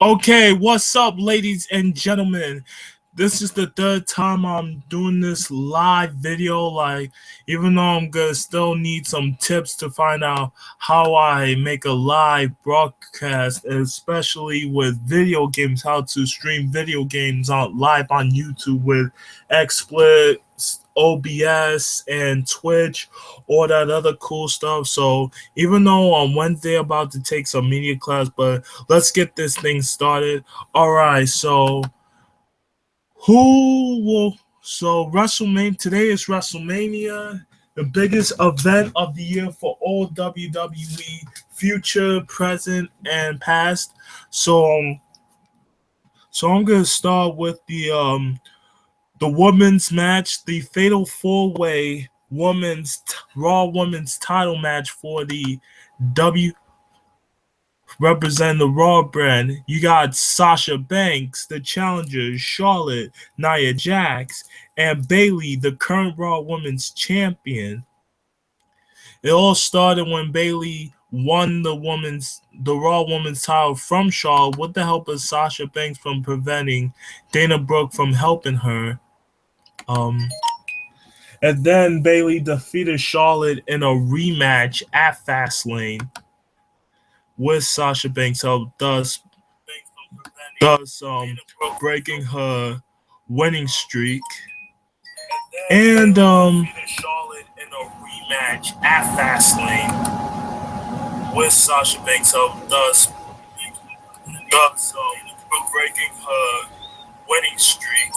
Okay, what's up, ladies and gentlemen? This is the third time I'm doing this live video. Even though I'm gonna still need some tips to find out how I make a live broadcast, especially with video games, how to stream video games on live on YouTube with XSplit, OBS, and Twitch, all that other cool stuff. So even though on Wednesday I'm about to take some media class, but let's get this thing started. All right, so who will so WrestleMania today is WrestleMania, the biggest event of the year for all WWE, future, present, and past. So so I'm gonna start with the women's match, the Fatal 4-Way Raw Women's title match for the W representing the Raw brand. You got Sasha Banks, the challenger, Charlotte, Nia Jax, and Bayley, the current Raw Women's champion. It all started when Bayley won the Raw Women's title from Charlotte with the help of Sasha Banks from preventing Dana Brooke from helping her. And then Bayley defeated Charlotte in a rematch at Fastlane with Sasha Banks help, thus breaking her winning streak. And Charlotte in a rematch at Fastlane with Sasha Banks help, thus breaking her winning streak.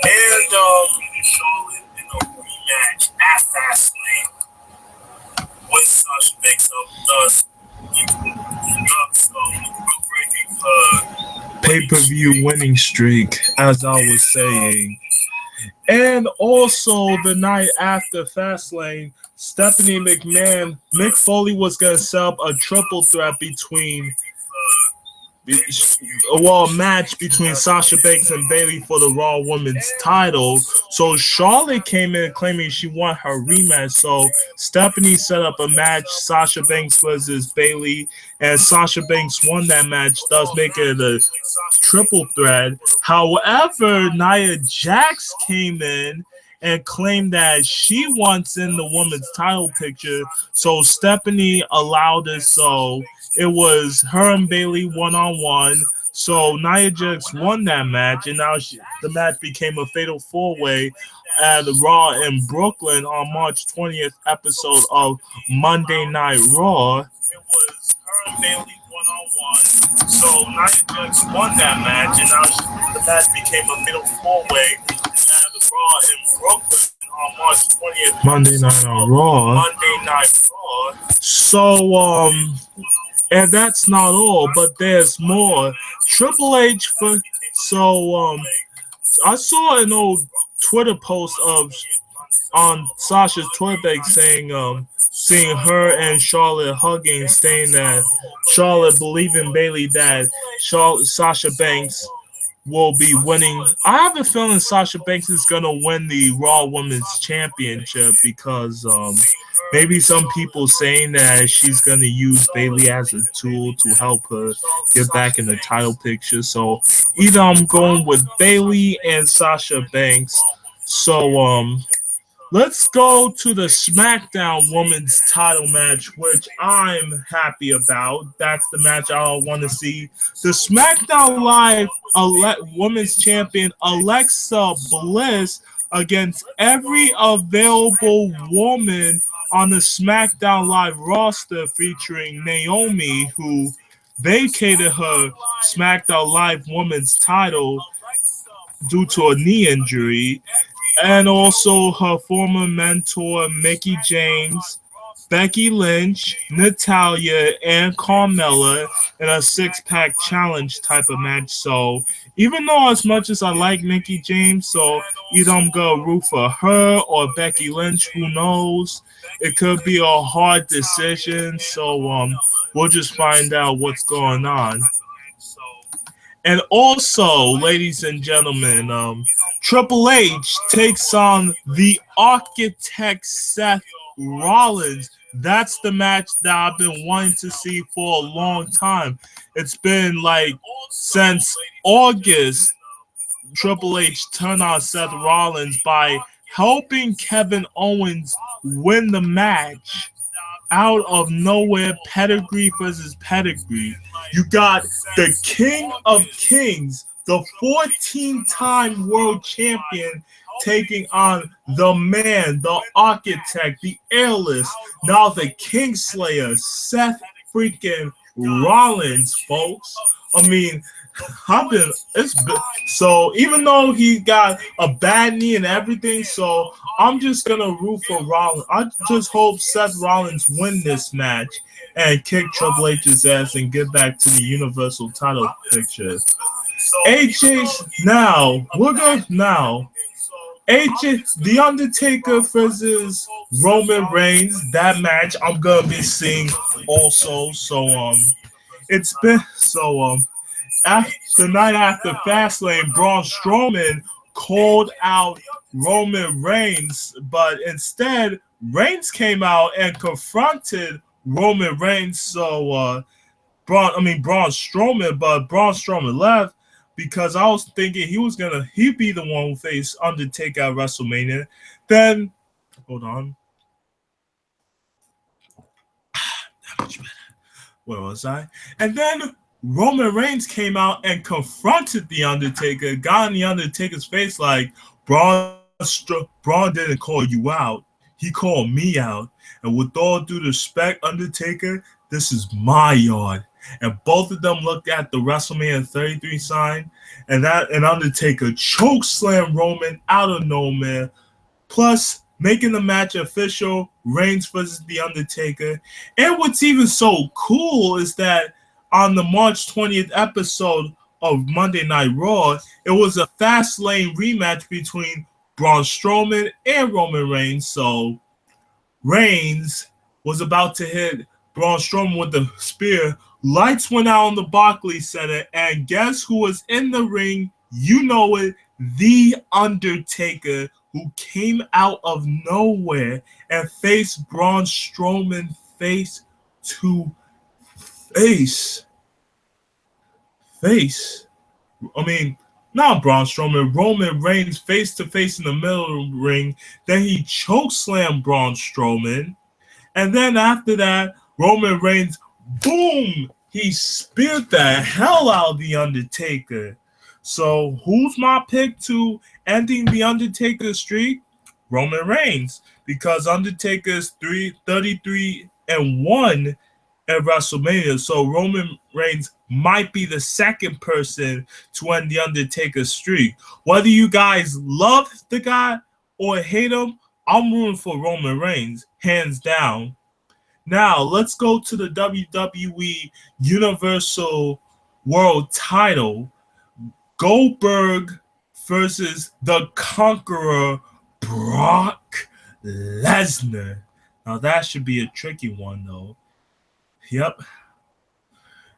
And Charlotte in a rematch at Fastlane with Sasha Banks help, thus breaking her pay-per-view winning streak, as I was saying. And also the night after Fastlane, Stephanie McMahon, Mick Foley was gonna set up a triple threat a match between Sasha Banks and Bayley for the Raw Women's title. So Charlotte came in claiming she won her rematch. So Stephanie set up a match, Sasha Banks versus Bayley, and Sasha Banks won that match, thus making it a triple threat. However, Nia Jax came in and claimed that she wants in the women's title picture. So Stephanie allowed it. So it was her and Bayley one-on-one. So Nia Jax won that match, and now the match became a fatal 4-way at Raw in Brooklyn on March 20th episode of Monday Night Raw. It was her and Bayley one-on-one. So Nia Jax won that match, and now the match became a fatal 4-way at Raw in Brooklyn on March 20th. Monday Night Raw. So and that's not all, but there's more. Triple H I saw an old Twitter post on Sasha's Twitter page saying seeing her and Charlotte hugging, saying that Charlotte believing Bayley that Sasha Banks will be winning. I have a feeling Sasha Banks is gonna win the Raw Women's Championship because maybe some people saying that she's gonna use Bayley as a tool to help her get back in the title picture. So either I'm going with Bayley and Sasha Banks. So let's go to the SmackDown Women's title match, which I'm happy about. That's the match I want to see. The SmackDown Live Women's Champion Alexa Bliss against every available woman on the SmackDown Live roster, featuring Naomi, who vacated her SmackDown Live Women's title due to a knee injury, and also her former mentor Mickie James, Becky Lynch, Natalya, and Carmella in a six-pack challenge type of match. So even though as much as I like Mickie James, so either I'm gonna root for her or Becky Lynch, who knows? It could be a hard decision. So we'll just find out what's going on. And also, ladies and gentlemen, Triple H takes on the Architect Seth Rollins That's the match that I've been wanting to see for a long time. It's been like since August. Triple H turned on Seth Rollins by helping Kevin Owens win the match out of nowhere, pedigree versus pedigree. You got the King of Kings, the 14-time world champion, taking on the man, the architect, the airless, now the Kingslayer, Seth freaking Rollins, folks. I mean, I've been it's been, so even though he got a bad knee and everything, so I'm just gonna root for Rollins. I just hope Seth Rollins win this match and kick Triple H's ass and get back to the Universal title picture. AJ now we're going now. AJ The Undertaker versus Roman Reigns. That match I'm gonna be seeing also. So it's been so after the night after Fastlane, Braun Strowman called out Roman Reigns, but instead Reigns came out and confronted Roman Reigns. So Braun Strowman, but Braun Strowman left because I was thinking he'd be the one who faced Undertaker at WrestleMania. Then hold on. Where was I? And then Roman Reigns came out and confronted The Undertaker, got in The Undertaker's face like, Braun didn't call you out. He called me out. And with all due respect, Undertaker, this is my yard. And both of them looked at the WrestleMania 33 sign, and Undertaker chokeslammed Roman out of nowhere. Plus, making the match official, Reigns versus The Undertaker. And what's even so cool is that on the March 20th episode of Monday Night Raw, it was a Fastlane rematch between Braun Strowman and Roman Reigns. So Reigns was about to hit Braun Strowman with the spear. Lights went out on the Barclays Center, and guess who was in the ring? You know it, The Undertaker, who came out of nowhere and faced Braun Strowman face to face. I mean, not Braun Strowman, Roman Reigns face to face in the middle of the ring. Then he chokeslammed Braun Strowman. And then after that, Roman Reigns, boom, he speared the hell out of The Undertaker. So who's my pick to ending The Undertaker streak? Roman Reigns, because Undertaker's 33-1 at WrestleMania. So Roman Reigns might be the second person to end The Undertaker's streak. Whether you guys love the guy or hate him, I'm rooting for Roman Reigns, hands down. Now, let's go to the WWE Universal World title. Goldberg versus the Conqueror, Brock Lesnar. Now, that should be a tricky one, though. Yep.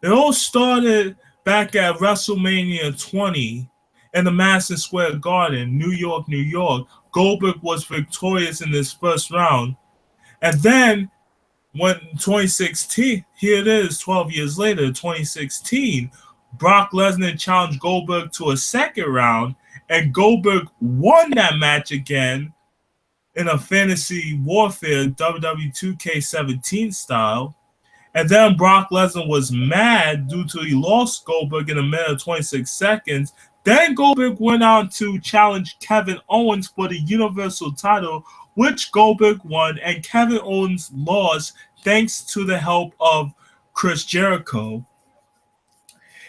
It all started back at WrestleMania 20 in the Madison Square Garden, New York, New York. Goldberg was victorious in this first round. And then when 2016, here it is, 12 years later, 2016, Brock Lesnar challenged Goldberg to a second round, and Goldberg won that match again in a fantasy warfare WWE 2K17 style. And then Brock Lesnar was mad due to he lost Goldberg in a minute of 26 seconds. Then Goldberg went on to challenge Kevin Owens for the Universal title, which Goldberg won, and Kevin Owens lost thanks to the help of Chris Jericho.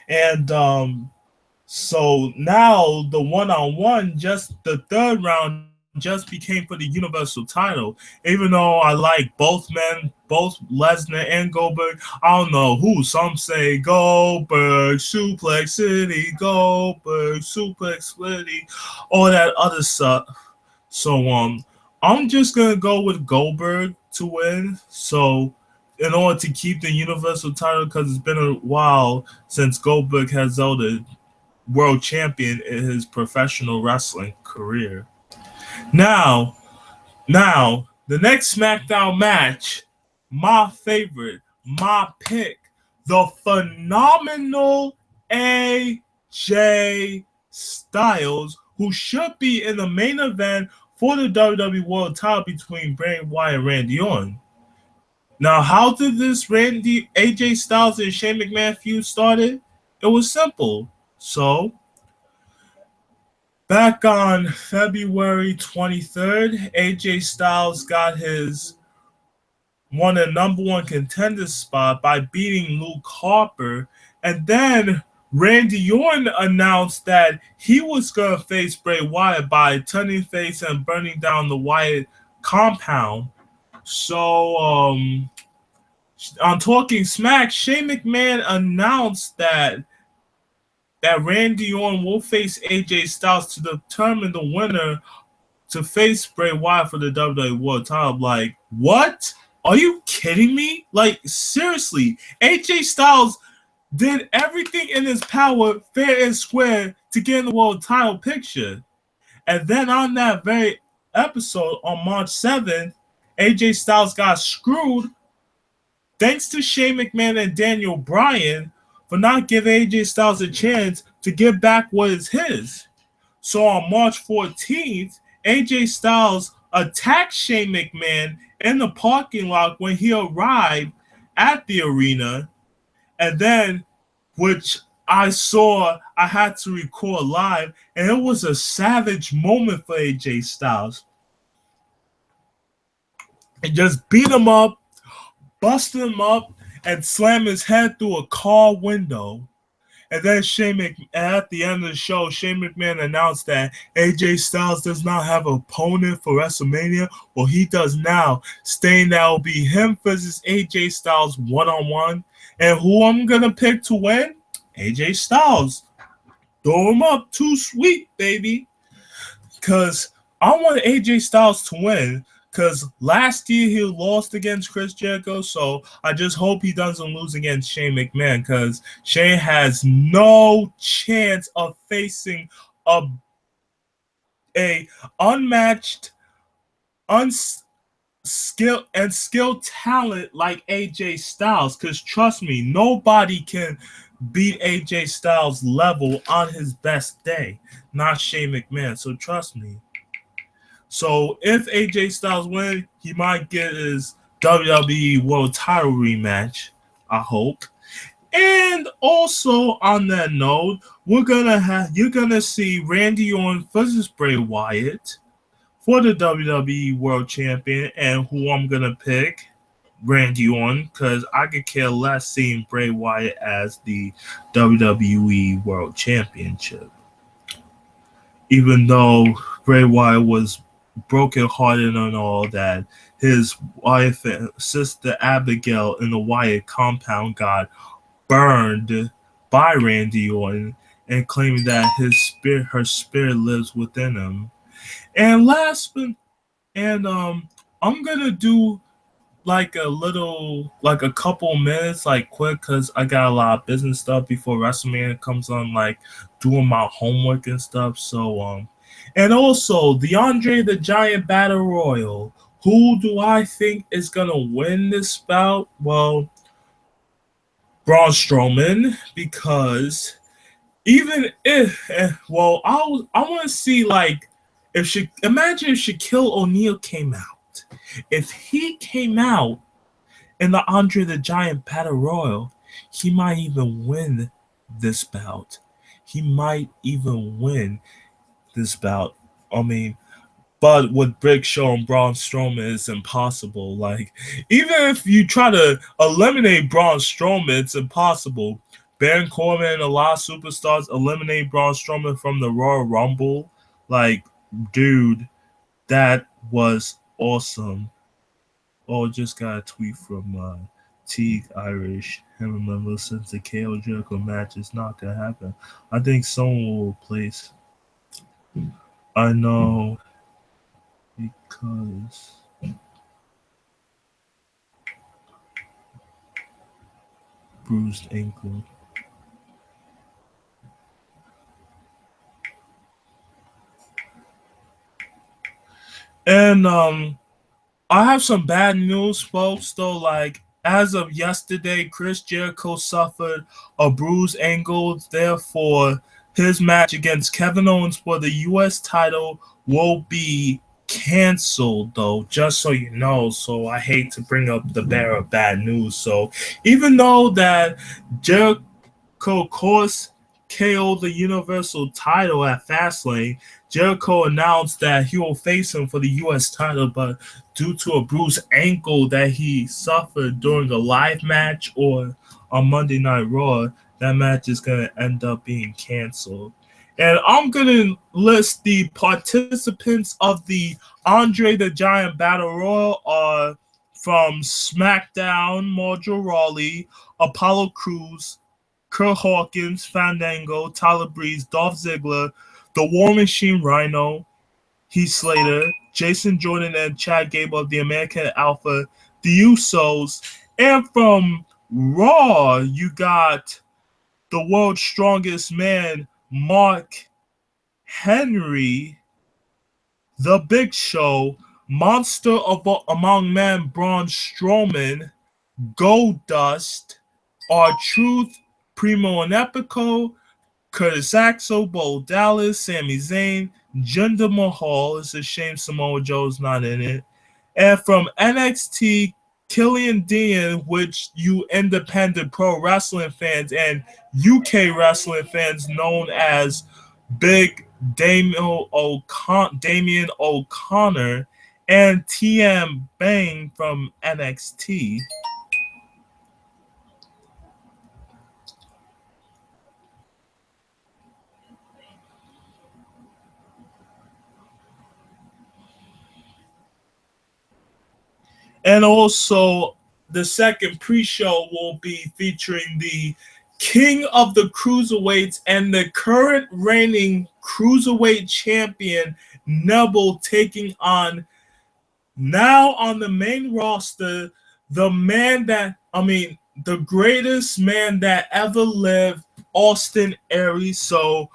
And so now the one-on-one, just the third round, just became for the Universal title. Even though I like both men, both Lesnar and Goldberg, I don't know who. Some say Goldberg, Suplex City, Goldberg, Suplex City, all that other stuff. So I'm just gonna go with Goldberg to win. So in order to keep the Universal title, because it's been a while since Goldberg has held a world champion in his professional wrestling career. Now, the next SmackDown match my favorite, my pick, the phenomenal AJ Styles, who should be in the main event for the WWE World title between Bray Wyatt and Randy Orton. Now, how did this AJ Styles and Shane McMahon feud started? It was simple. So, back on February 23rd, AJ Styles got his won a number one contender spot by beating Luke Harper, and then Randy Orton announced that he was going to face Bray Wyatt by turning face and burning down the Wyatt compound. So, on Talking Smack, Shane McMahon announced that Randy Orton will face AJ Styles to determine the winner to face Bray Wyatt for the WWE World title. Like, what? Are you kidding me? Like, seriously, AJ Styles did everything in his power, fair and square, to get in the world title picture. And then on that very episode on March 7th, AJ Styles got screwed thanks to Shane McMahon and Daniel Bryan for not giving AJ Styles a chance to get back what is his. So on March 14th, AJ Styles attacked Shane McMahon in the parking lot when he arrived at the arena, and then, which I saw, I had to record live, and it was a savage moment for AJ Styles. And just beat him up, busted him up, and slammed his head through a car window. And then at the end of the show, Shane McMahon announced that AJ Styles does not have an opponent for WrestleMania. Well, he does now, stating that will be him versus AJ Styles one-on-one. And who I'm going to pick to win? AJ Styles. Throw him up. Too sweet, baby. Because I want AJ Styles to win. Because last year he lost against Chris Jericho, so I just hope he doesn't lose against Shane McMahon, because Shane has no chance of facing a unmatched, skilled talent like AJ Styles. Because trust me, nobody can beat AJ Styles' level on his best day, not Shane McMahon. So trust me. So if AJ Styles wins, he might get his WWE World Title rematch, I hope. And also on that note, you're gonna see Randy Orton versus Bray Wyatt for the WWE World Champion, and who I'm gonna pick, Randy Orton, because I could care less seeing Bray Wyatt as the WWE World Championship. Even though Bray Wyatt was brokenhearted and all that, his wife and sister Abigail in the Wyatt compound got burned by Randy Orton, and claiming that her spirit lives within him. And I'm gonna do like a couple minutes, like quick, because I got a lot of business stuff before WrestleMania comes on, like doing my homework and stuff. So and also the Andre the Giant Battle Royal. Who do I think is gonna win this bout? Well, Braun Strowman, because even if I want to see, like, imagine if Shaquille O'Neal came out. If he came out in the Andre the Giant Battle Royal, he might even win this bout. He might even win this bout. I mean, but with Big Show and Braun Strowman, it's impossible. Like, even if you try to eliminate Braun Strowman, it's impossible. Baron Corbin and a lot of superstars eliminate Braun Strowman from the Royal Rumble. Like, dude, that was awesome. Oh, just got a tweet from Teague Irish. Him and Melissa since the KO Jericho match is not gonna happen. I think someone will replace. I know, because bruised ankle. And I have some bad news, folks, though. Like, as of yesterday, Chris Jericho suffered a bruised ankle. Therefore, his match against Kevin Owens for the U.S. title will be canceled, though, just so you know. So, I hate to bring up the bearer of bad news. So, even though that Jericho, of course, KO'd the Universal title at Fastlane, Jericho announced that he will face him for the U.S. title, but due to a bruised ankle that he suffered during a live match or on Monday Night Raw, that match is going to end up being canceled. And I'm going to list the participants of the Andre the Giant Battle Royal are from SmackDown, Mojo Rawley, Apollo Crews, Kurt Hawkins, Fandango, Tyler Breeze, Dolph Ziggler, The War Machine Rhino, Heath Slater, Jason Jordan, and Chad Gable of the American Alpha, the Usos. And from Raw, you got the world's strongest man, Mark Henry, The Big Show, Monster of Among Men, Braun Strowman, Goldust, R-Truth, Primo and Epico, Curtis Axel, Bo Dallas, Sami Zayn, Jinder Mahal. It's a shame Samoa Joe's not in it. And from NXT, Killian Dean, which you independent pro wrestling fans and UK wrestling fans known as Big Damian O'Connor, and TM Bang from NXT. And also, the second pre-show will be featuring the King of the Cruiserweights and the current reigning Cruiserweight champion, Neville, taking on, now on the main roster, the man that, the greatest man that ever lived, Austin Aries. So,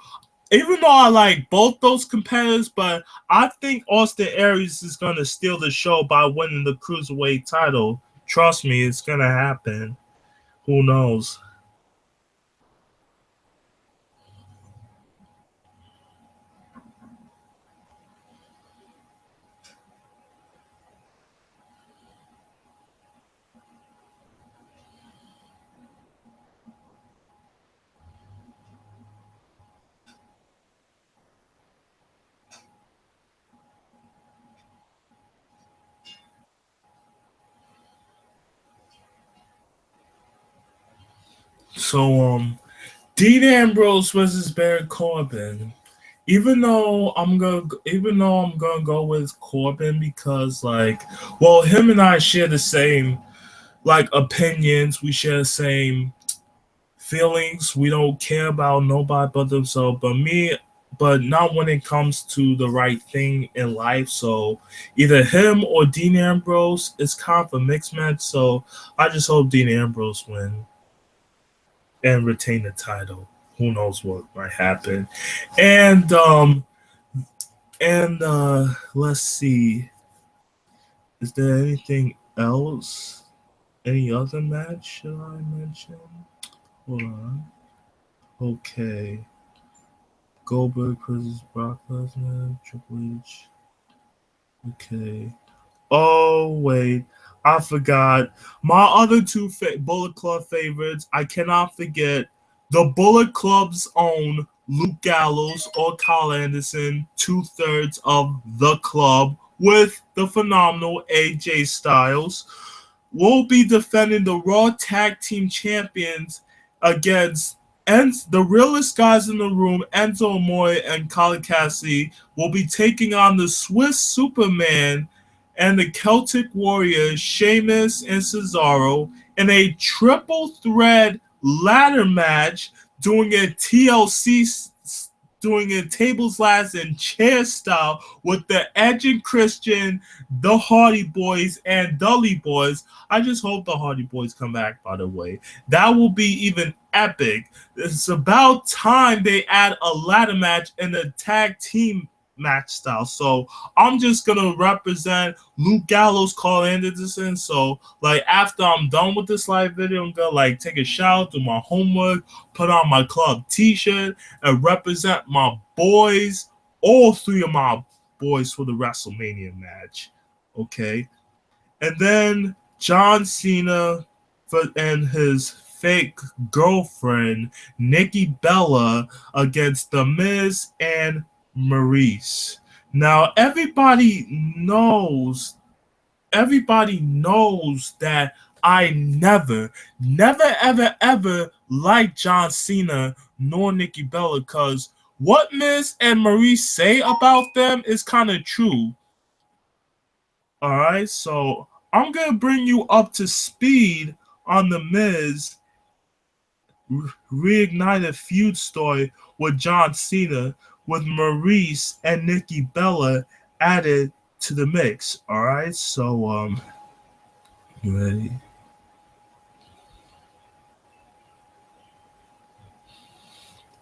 even though I like both those competitors, but I think Austin Aries is going to steal the show by winning the Cruiserweight title. Trust me, it's going to happen. Who knows? So, Dean Ambrose versus Baron Corbin. Even though I'm gonna go with Corbin because, like, well, him and I share the same, like, opinions. We share the same feelings. We don't care about nobody but themselves. But not when it comes to the right thing in life. So either him or Dean Ambrose is kind of a mixed match. So I just hope Dean Ambrose win and retain the title. Who knows what might happen? And let's see. Is there anything else? Any other match should I mention? Hold on. Okay. Goldberg versus Brock Lesnar, Triple H. Okay. Oh, wait. I forgot. My other two Bullet Club favorites, I cannot forget the Bullet Club's own Luke Gallows or Kyle Anderson, 2/3 of the club, with the phenomenal AJ Styles, will be defending the Raw Tag Team Champions against the realest guys in the room, Enzo Amore and Kyle Cassidy, will be taking on the Swiss Superman and the Celtic Warriors, Sheamus and Cesaro, in a triple threat ladder match, doing a TLC, doing a tables, ladders, and chair style with the Edge and Christian, the Hardy Boys, and Dudley Boys. I just hope the Hardy Boys come back, by the way. That will be even epic. It's about time they add a ladder match and a tag team match style. So I'm just gonna represent Luke Gallows, Carl Anderson. So like after I'm done with this live video, I'm gonna like take a shower, do my homework, put on my club t-shirt, and represent my boys, all three of my boys for the WrestleMania match. Okay. And then John Cena and his fake girlfriend Nikki Bella against The Miz and Maurice. Now everybody knows that I never, ever liked John Cena nor Nikki Bella, because what Miz and Maurice say about them is kind of true. All right, so I'm gonna bring you up to speed on the Miz reignited feud story with John Cena, with Maurice and Nikki Bella added to the mix. All right, so you ready?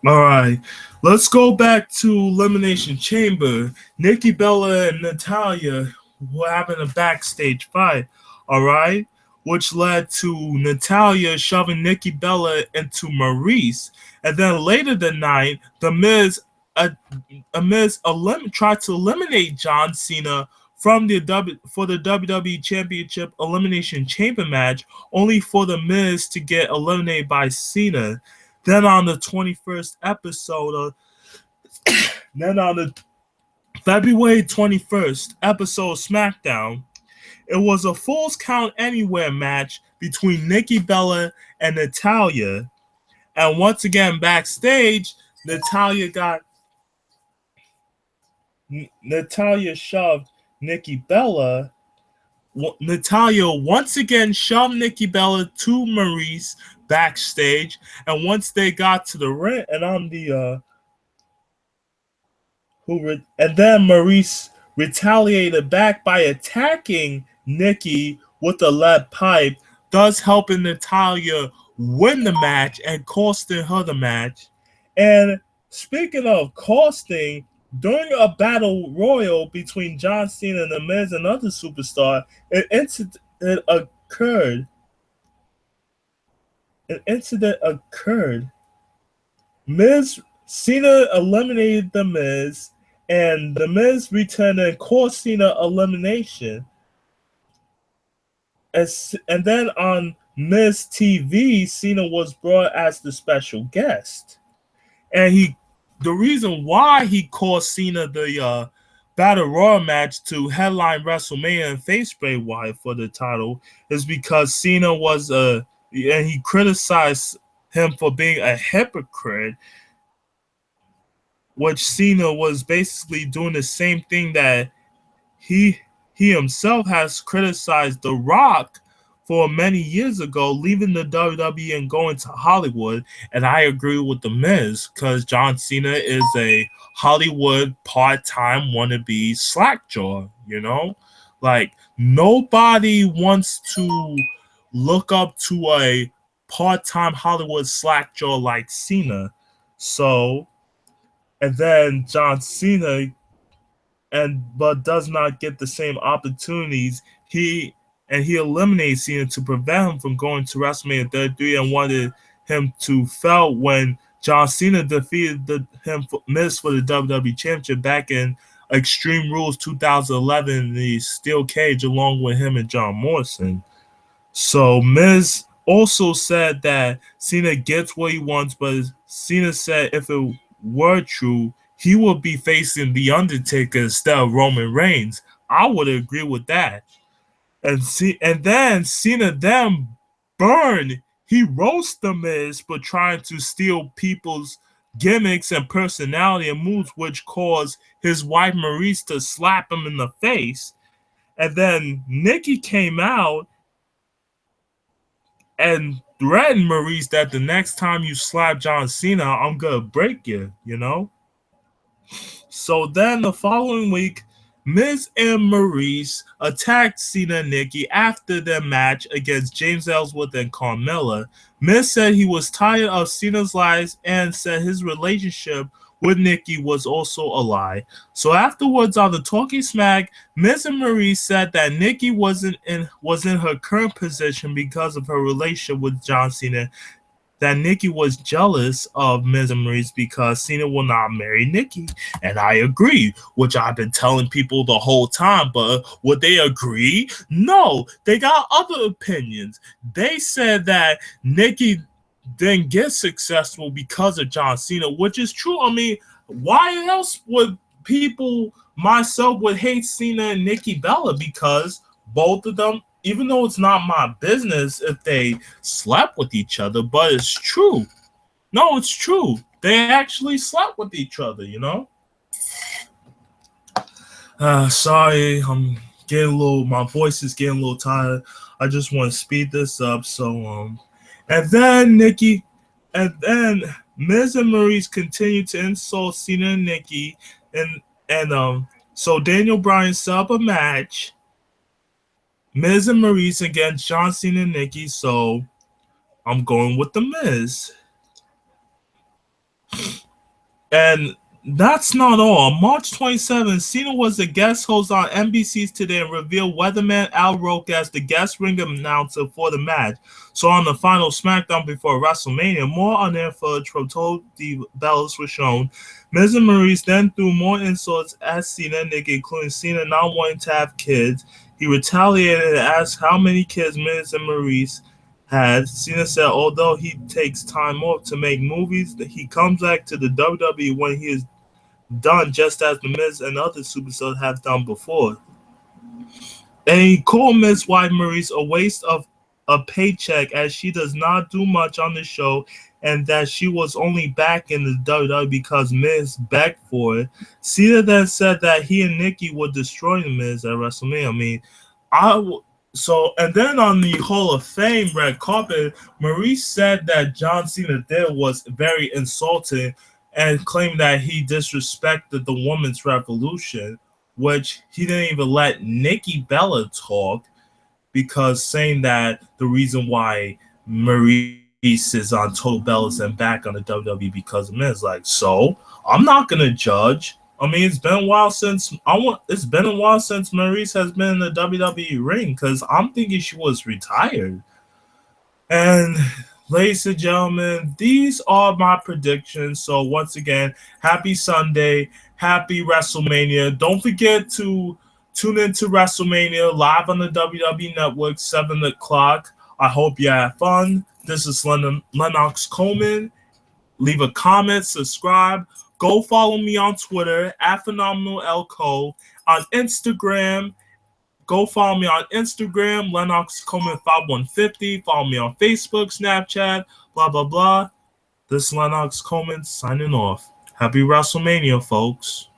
All right, let's go back to Elimination Chamber. Nikki Bella and Natalya were having a backstage fight. All right, which led to Natalya shoving Nikki Bella into Maurice. And then later that night, The Miz tried to eliminate John Cena from the WWE Championship Elimination Chamber match, only for The Miz to get eliminated by Cena. Then on the 21st episode then on the February 21st episode of SmackDown, it was a Falls Count Anywhere match between Nikki Bella and Natalya. And once again, backstage, Natalya shoved Nikki Bella. Natalya once again shoved Nikki Bella to Maurice backstage, and once they got to the ring and on the and then Maurice retaliated back by attacking Nikki with a lead pipe, thus helping Natalya win the match and costing her the match. And speaking of costing, during a battle royal between John Cena and The Miz and another superstar, an incident occurred. Cena eliminated The Miz, and The Miz returned and caused Cena elimination. And then on Miz TV, Cena was brought as the special guest. And the reason why he caused Cena the Battle Royal match to headline WrestleMania and face Bray Wyatt for the title is because Cena was and he criticized him for being a hypocrite, which Cena was basically doing the same thing that he himself has criticized The Rock for many years ago, leaving the WWE and going to Hollywood. And I agree with The Miz, because John Cena is a Hollywood part-time wannabe slackjaw, you know? Like, nobody wants to look up to a part-time Hollywood slackjaw like Cena. So, and then John Cena but does not get the same opportunities. He eliminates Cena to prevent him from going to WrestleMania 33 and wanted him to fail when John Cena defeated Miz for the WWE Championship back in Extreme Rules 2011 in the steel cage along with him and John Morrison. So Miz also said that Cena gets what he wants, but Cena said if it were true, he would be facing The Undertaker instead of Roman Reigns. I would agree with that. And then Cena burned. He roasts The Miz for trying to steal people's gimmicks and personality and moves, which caused his wife Maurice to slap him in the face. And then Nikki came out and threatened Maurice that the next time you slap John Cena, I'm gonna break you, you know? So then the following week, Miz and Maurice attacked Cena and Nikki after their match against James Ellsworth and Carmella. Miz said he was tired of Cena's lies and said his relationship with Nikki was also a lie. So afterwards on the Talking Smack, Miz and Marie said that Nikki was in her current position because of her relationship with John Cena, that Nikki was jealous of Miz and Maurice because Cena will not marry Nikki. And I agree, which I've been telling people the whole time, but would they agree? No, they got other opinions. They said that Nikki didn't get successful because of John Cena, which is true. I mean, why else would people, myself, would hate Cena and Nikki Bella? Because both of them, even though it's not my business if they slept with each other, but it's true. No, it's true. They actually slept with each other, you know? Sorry, I'm getting a little, my voice is getting a little tired. I just want to speed this up. And then Miz and Maurice continued to insult Cena and Nikki. So Daniel Bryan set up a match, Miz and Maurice against John Cena and Nikki, so I'm going with the Miz. And that's not all. On March 27th, Cena was a guest host on NBC's Today and revealed weatherman Al Roker as the guest ring announcer for the match. So on the final SmackDown before WrestleMania, more on-air footage from Total Bellas was shown. Miz and Maurice then threw more insults at Cena and Nikki, including Cena not wanting to have kids. He retaliated and asked how many kids Miz and Maurice had. Cena said although he takes time off to make movies, he comes back to the WWE when he is done, just as The Miz and other superstars have done before. And he called Miz wife Maurice a waste of a paycheck as she does not do much on the show and that she was only back in the WWE because Miz begged for it. Cena then said that he and Nikki would destroy The Miz at WrestleMania. I mean, and then on the Hall of Fame red carpet, Maurice said that John Cena did was very insulting and claimed that he disrespected the women's revolution, which he didn't even let Nikki Bella talk, because saying that the reason why Maurice is on Total Bellas and back on the WWE because of Miz. Like, so I'm not gonna judge. I mean, it's been a while since Maurice has been in the WWE ring, because I'm thinking she was retired. And ladies and gentlemen, these are my predictions. So once again, happy Sunday, happy WrestleMania. Don't forget to tune into WrestleMania live on the WWE Network, 7 o'clock. I hope you have fun. This is Lennox Coleman. Leave a comment, subscribe. Go follow me on Twitter, @PhenomenalLCo. On Instagram, go follow me on Instagram, Lennox Coleman 5150. Follow me on Facebook, Snapchat, blah, blah, blah. This is Lennox Coleman signing off. Happy WrestleMania, folks.